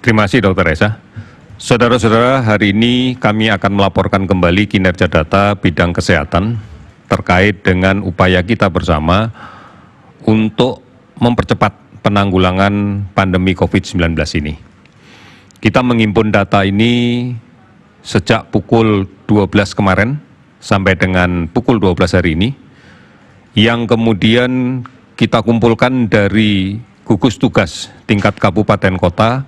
Terima kasih Dr. Esa. Saudara-saudara, hari ini kami akan melaporkan kembali kinerja data bidang kesehatan terkait dengan upaya kita bersama untuk mempercepat penanggulangan pandemi COVID-19 ini. Kita menghimpun data ini sejak pukul 12 kemarin sampai dengan pukul 12 hari ini, yang kemudian kita kumpulkan dari gugus tugas tingkat kabupaten kota,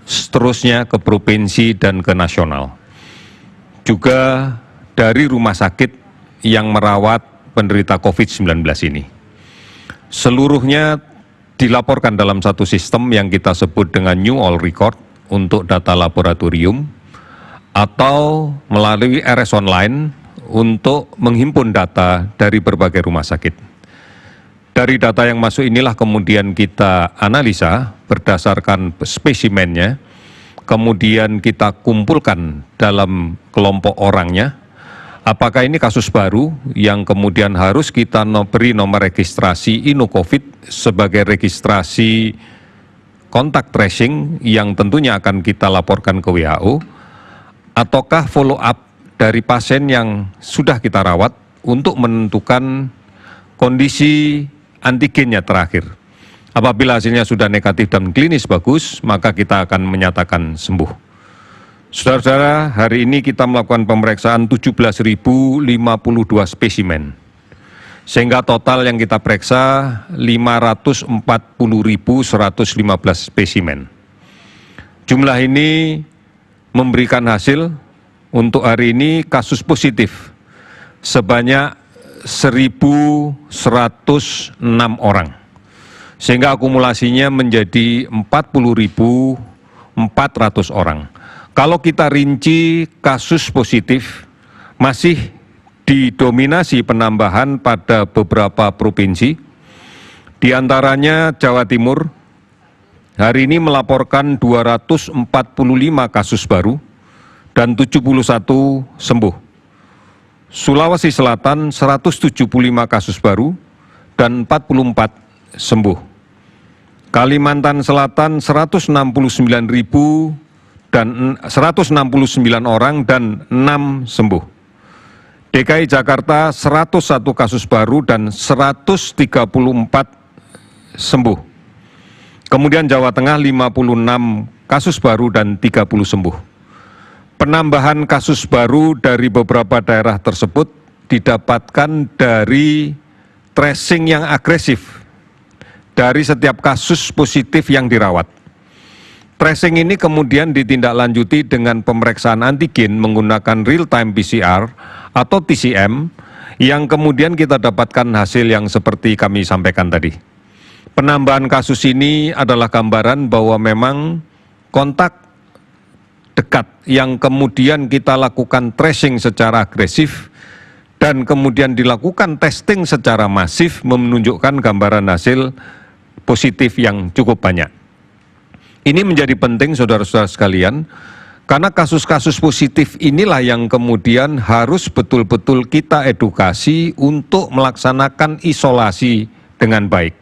seterusnya ke provinsi dan ke nasional. Juga dari rumah sakit yang merawat penderita COVID-19 ini. Seluruhnya dilaporkan dalam satu sistem yang kita sebut dengan New All Record untuk data laboratorium atau melalui RS Online untuk menghimpun data dari berbagai rumah sakit. Dari data yang masuk inilah kemudian kita analisa berdasarkan spesimennya, kemudian kita kumpulkan dalam kelompok orangnya, apakah ini kasus baru yang kemudian harus kita beri nomor registrasi InnoCovid sebagai registrasi kontak tracing yang tentunya akan kita laporkan ke WHO, ataukah follow up dari pasien yang sudah kita rawat untuk menentukan kondisi antigennya terakhir. Apabila hasilnya sudah negatif dan klinis bagus, maka kita akan menyatakan sembuh. Saudara-saudara, hari ini kita melakukan pemeriksaan 17.052 spesimen. Sehingga total yang kita periksa 540.115 spesimen. Jumlah ini memberikan hasil untuk hari ini kasus positif sebanyak 1.106 orang, sehingga akumulasinya menjadi 40.400 orang. Kalau kita rinci kasus positif, masih didominasi penambahan pada beberapa provinsi, di antaranya Jawa Timur, hari ini melaporkan 245 kasus baru dan 71 sembuh. Sulawesi Selatan 175 kasus baru dan 44 sembuh. Kalimantan Selatan 169 orang dan 6 sembuh. DKI Jakarta 101 kasus baru dan 134 sembuh. Kemudian Jawa Tengah 56 kasus baru dan 30 sembuh. Penambahan kasus baru dari beberapa daerah tersebut didapatkan dari tracing yang agresif dari setiap kasus positif yang dirawat. Tracing ini kemudian ditindaklanjuti dengan pemeriksaan antigen menggunakan real-time PCR atau TCM yang kemudian kita dapatkan hasil yang seperti kami sampaikan tadi. Penambahan kasus ini adalah gambaran bahwa memang kontak dekat yang kemudian kita lakukan tracing secara agresif dan kemudian dilakukan testing secara masif menunjukkan gambaran hasil positif yang cukup banyak. Ini menjadi penting saudara-saudara sekalian, karena kasus-kasus positif inilah yang kemudian harus betul-betul kita edukasi untuk melaksanakan isolasi dengan baik.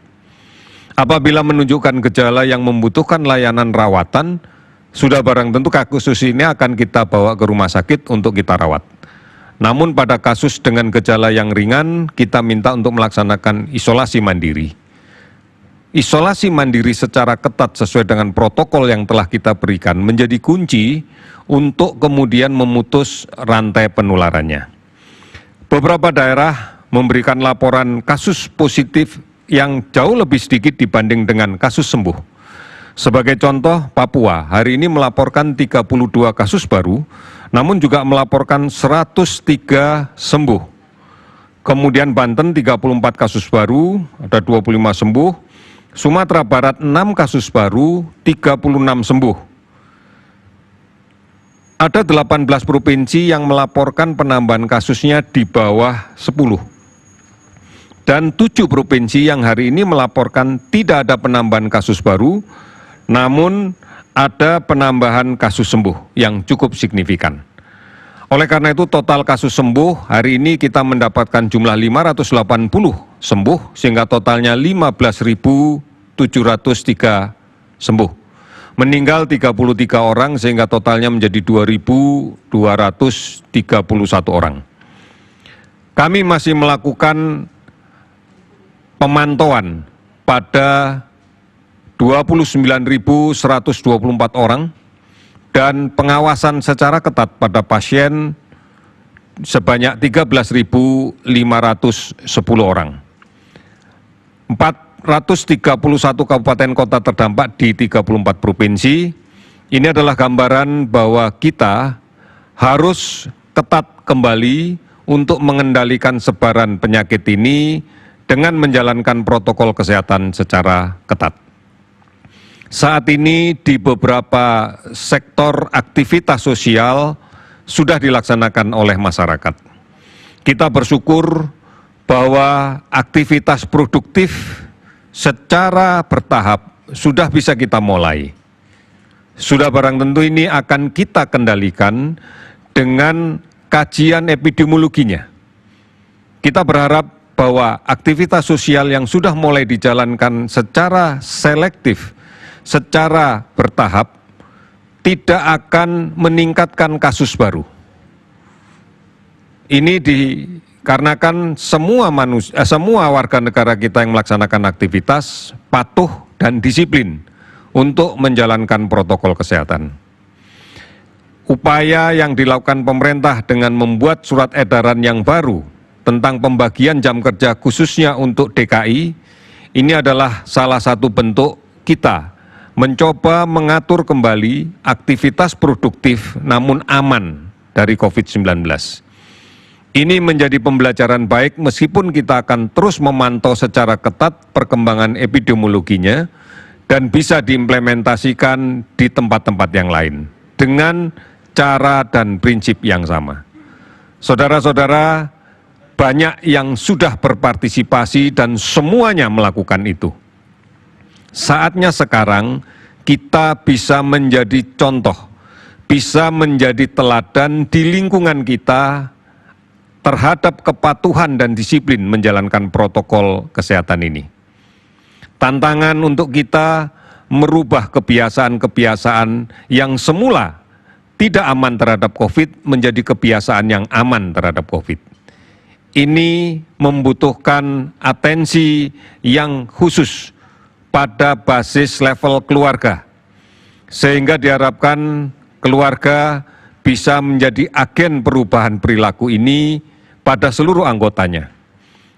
Apabila menunjukkan gejala yang membutuhkan layanan rawatan, sudah barang tentu kasus ini akan kita bawa ke rumah sakit untuk kita rawat. Namun pada kasus dengan gejala yang ringan, kita minta untuk melaksanakan isolasi mandiri. Isolasi mandiri secara ketat sesuai dengan protokol yang telah kita berikan menjadi kunci untuk kemudian memutus rantai penularannya. Beberapa daerah memberikan laporan kasus positif yang jauh lebih sedikit dibanding dengan kasus sembuh. Sebagai contoh, Papua hari ini melaporkan 32 kasus baru, namun juga melaporkan 103 sembuh. Kemudian Banten 34 kasus baru, ada 25 sembuh. Sumatera Barat 6 kasus baru, 36 sembuh. Ada 18 provinsi yang melaporkan penambahan kasusnya di bawah 10. Dan 7 provinsi yang hari ini melaporkan tidak ada penambahan kasus baru, namun ada penambahan kasus sembuh yang cukup signifikan. Oleh karena itu total kasus sembuh hari ini kita mendapatkan jumlah 580 sembuh sehingga totalnya 15.703 sembuh. meninggal 33 orang sehingga totalnya menjadi 2.231 orang. Kami masih melakukan pemantauan pada 29.124 orang dan pengawasan secara ketat pada pasien sebanyak 13.510 orang. 431 kabupaten kota terdampak di 34 provinsi. Ini adalah gambaran bahwa kita harus ketat kembali untuk mengendalikan sebaran penyakit ini dengan menjalankan protokol kesehatan secara ketat. Saat ini di beberapa sektor aktivitas sosial sudah dilaksanakan oleh masyarakat. Kita bersyukur bahwa aktivitas produktif secara bertahap sudah bisa kita mulai. Sudah barang tentu ini akan kita kendalikan dengan kajian epidemiologinya. Kita berharap bahwa aktivitas sosial yang sudah mulai dijalankan secara selektif, secara bertahap, tidak akan meningkatkan kasus baru. Ini dikarenakan semua warga negara kita yang melaksanakan aktivitas patuh dan disiplin untuk menjalankan protokol kesehatan. Upaya yang dilakukan pemerintah dengan membuat surat edaran yang baru tentang pembagian jam kerja khususnya untuk DKI, ini adalah salah satu bentuk kita mencoba mengatur kembali aktivitas produktif namun aman dari COVID-19. Ini menjadi pembelajaran baik meskipun kita akan terus memantau secara ketat perkembangan epidemiologinya dan bisa diimplementasikan di tempat-tempat yang lain dengan cara dan prinsip yang sama. Saudara-saudara, banyak yang sudah berpartisipasi dan semuanya melakukan itu. Saatnya sekarang kita bisa menjadi contoh, bisa menjadi teladan di lingkungan kita terhadap kepatuhan dan disiplin menjalankan protokol kesehatan ini. Tantangan untuk kita merubah kebiasaan-kebiasaan yang semula tidak aman terhadap COVID menjadi kebiasaan yang aman terhadap COVID. Ini membutuhkan atensi yang khusus pada basis level keluarga, sehingga diharapkan keluarga bisa menjadi agen perubahan perilaku ini pada seluruh anggotanya.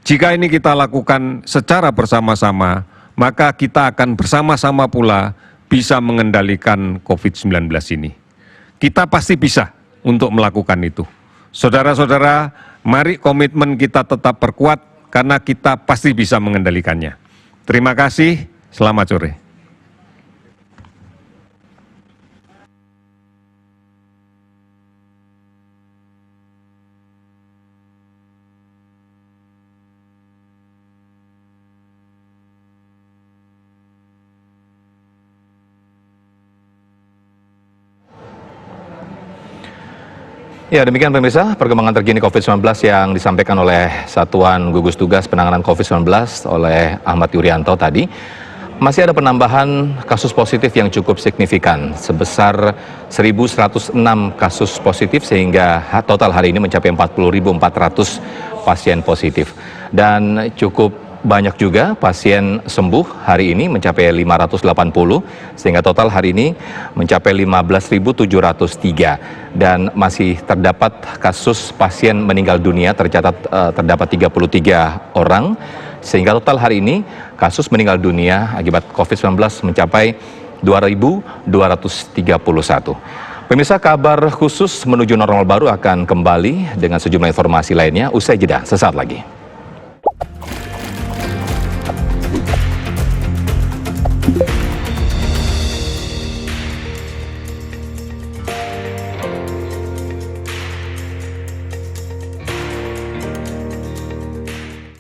Jika ini kita lakukan secara bersama-sama, maka kita akan bersama-sama pula bisa mengendalikan COVID-19 ini. Kita pasti bisa untuk melakukan itu. Saudara-saudara, mari komitmen kita tetap perkuat karena kita pasti bisa mengendalikannya. Terima kasih. Selamat sore. Ya, demikian pemirsa, perkembangan terkini COVID-19 yang disampaikan oleh Satuan Gugus Tugas Penanganan COVID-19 oleh Ahmad Yuryanto tadi. Masih ada penambahan kasus positif yang cukup signifikan, sebesar 1.106 kasus positif sehingga total hari ini mencapai 40.400 pasien positif. Dan cukup banyak juga pasien sembuh hari ini mencapai 580, sehingga total hari ini mencapai 15.703. Dan masih terdapat kasus pasien meninggal dunia, tercatat terdapat 33 orang, sehingga total hari ini kasus meninggal dunia akibat COVID-19 mencapai 2.231. Pemirsa, kabar khusus menuju normal baru akan kembali dengan sejumlah informasi lainnya usai jeda sesaat lagi.